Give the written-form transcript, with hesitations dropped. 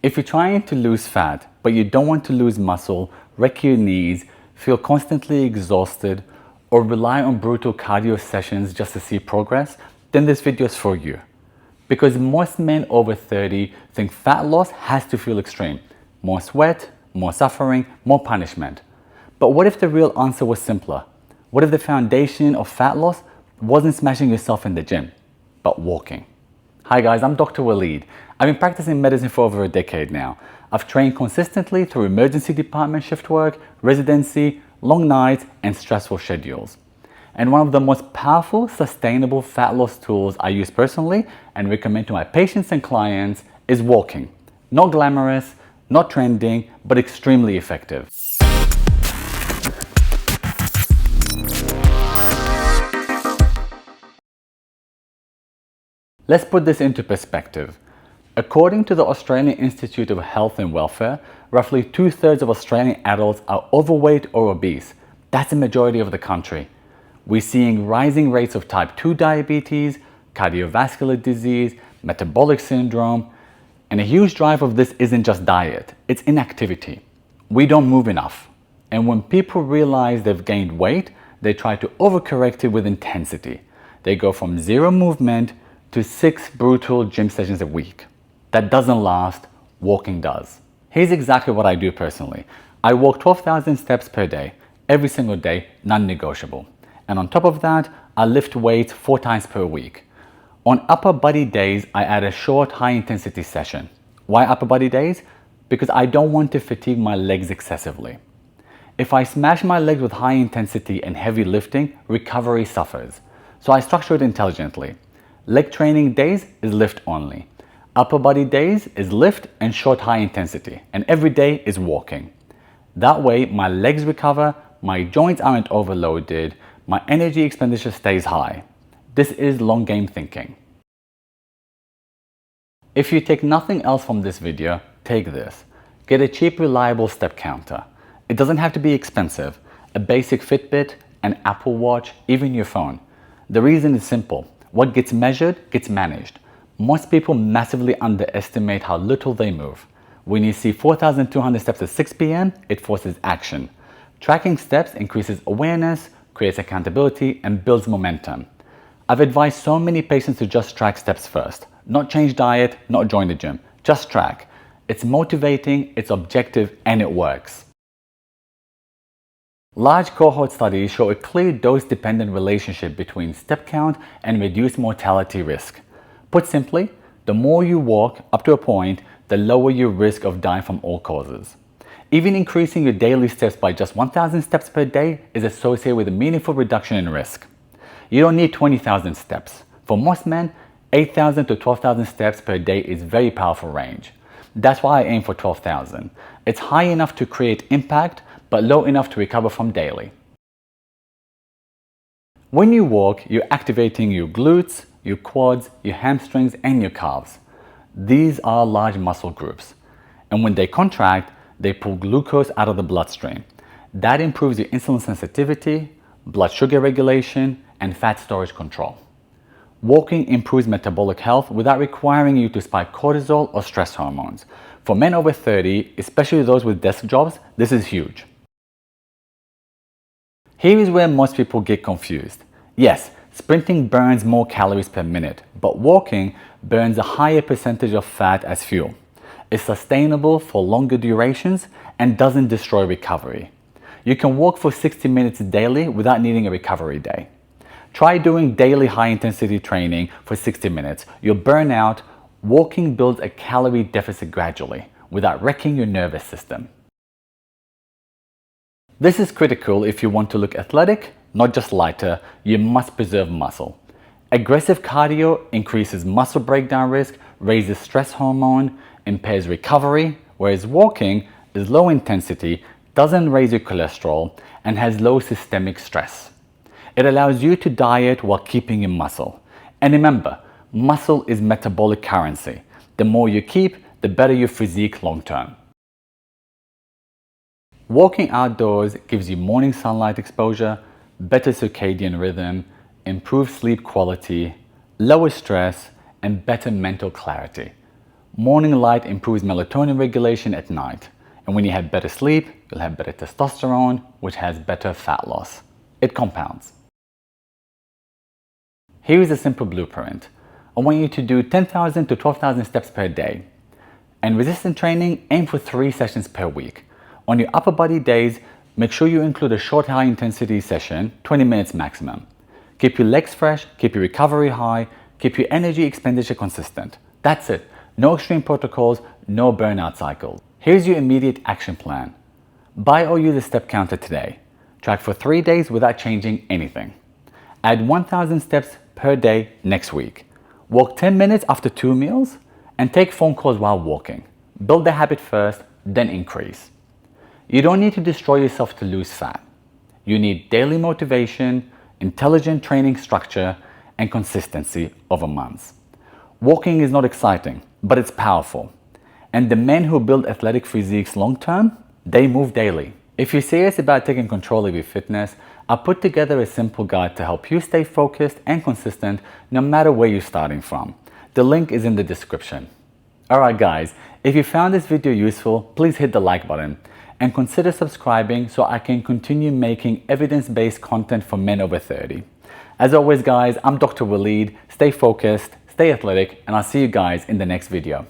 If you're trying to lose fat, but you don't want to lose muscle, wreck your knees, feel constantly exhausted, or rely on brutal cardio sessions just to see progress, then this video is for you. Because most men over 30 think fat loss has to feel extreme. More sweat, more suffering, more punishment. But what if the real answer was simpler? What if the foundation of fat loss wasn't smashing yourself in the gym, but walking? Hi guys, I'm Dr. Waleed. I've been practicing medicine for over a decade now. I've trained consistently through emergency department shift work, residency, long nights, and stressful schedules. And one of the most powerful, sustainable fat loss tools I use personally and recommend to my patients and clients is walking. Not glamorous, not trending, but extremely effective. Let's put this into perspective. According to the Australian Institute of Health and Welfare, roughly 2/3 of Australian adults are overweight or obese. That's the majority of the country. We're seeing rising rates of type 2 diabetes, cardiovascular disease, metabolic syndrome, and a huge drive of this isn't just diet, it's inactivity. We don't move enough. And when people realize they've gained weight, they try to overcorrect it with intensity. They go from zero movement to 6 brutal gym sessions a week. That doesn't last, walking does. Here's exactly what I do personally. I walk 12,000 steps per day, every single day, non-negotiable. And on top of that, I lift weights 4 times per week. On upper body days, I add a short high intensity session. Why upper body days? Because I don't want to fatigue my legs excessively. If I smash my legs with high intensity and heavy lifting, recovery suffers. So I structure it intelligently. Leg training days is lift only. Upper body days is lift and short high intensity. And every day is walking. That way my legs recover, my joints aren't overloaded, my energy expenditure stays high. This is long game thinking. If you take nothing else from this video, take this. Get a cheap, reliable step counter. It doesn't have to be expensive. A basic Fitbit, an Apple Watch, even your phone. The reason is simple. What gets measured gets managed. Most people massively underestimate how little they move. When you see 4,200 steps at 6 p.m., it forces action. Tracking steps increases awareness, creates accountability, and builds momentum. I've advised so many patients to just track steps first. Not change diet, not join the gym. Just track. It's motivating, it's objective, and it works. Large cohort studies show a clear dose-dependent relationship between step count and reduced mortality risk. Put simply, the more you walk up to a point, the lower your risk of dying from all causes. Even increasing your daily steps by just 1,000 steps per day is associated with a meaningful reduction in risk. You don't need 20,000 steps. For most men, 8,000 to 12,000 steps per day is very powerful range. That's why I aim for 12,000. It's high enough to create impact, but low enough to recover from daily. When you walk, you're activating your glutes, your quads, your hamstrings, and your calves. These are large muscle groups. And when they contract, they pull glucose out of the bloodstream. That improves your insulin sensitivity, blood sugar regulation, and fat storage control. Walking improves metabolic health without requiring you to spike cortisol or stress hormones. For men over 30, especially those with desk jobs, this is huge. Here is where most people get confused. Yes, sprinting burns more calories per minute, but walking burns a higher percentage of fat as fuel. It's sustainable for longer durations and doesn't destroy recovery. You can walk for 60 minutes daily without needing a recovery day. Try doing daily high-intensity training for 60 minutes. You'll burn out. Walking builds a calorie deficit gradually without wrecking your nervous system. This is critical if you want to look athletic, not just lighter. You must preserve muscle. Aggressive cardio increases muscle breakdown risk, raises stress hormone, impairs recovery, whereas walking is low intensity, doesn't raise your cholesterol, and has low systemic stress. It allows you to diet while keeping your muscle. And remember, muscle is metabolic currency. The more you keep, the better your physique long term. Walking outdoors gives you morning sunlight exposure, better circadian rhythm, improved sleep quality, lower stress, and better mental clarity. Morning light improves melatonin regulation at night. And when you have better sleep, you'll have better testosterone, which has better fat loss. It compounds. Here is a simple blueprint. I want you to do 10,000 to 12,000 steps per day. And resistance training, aim for 3 sessions per week. On your upper body days, make sure you include a short high intensity session, 20 minutes maximum. Keep your legs fresh, keep your recovery high, keep your energy expenditure consistent. That's it. No extreme protocols, no burnout cycles. Here's your immediate action plan. Buy or use a step counter today. Track for 3 days without changing anything. Add 1,000 steps per day next week. Walk 10 minutes after 2 meals and take phone calls while walking. Build the habit first, then increase. You don't need to destroy yourself to lose fat. You need daily motivation, intelligent training structure, and consistency over months. Walking is not exciting, but it's powerful. And the men who build athletic physiques long term, they move daily. If you're serious about taking control of your fitness, I'll put together a simple guide to help you stay focused and consistent no matter where you're starting from. The link is in the description. Alright guys, if you found this video useful, please hit the like button and consider subscribing so I can continue making evidence-based content for men over 30. As always guys, I'm Dr. Waleed. Stay focused, stay athletic, and I'll see you guys in the next video.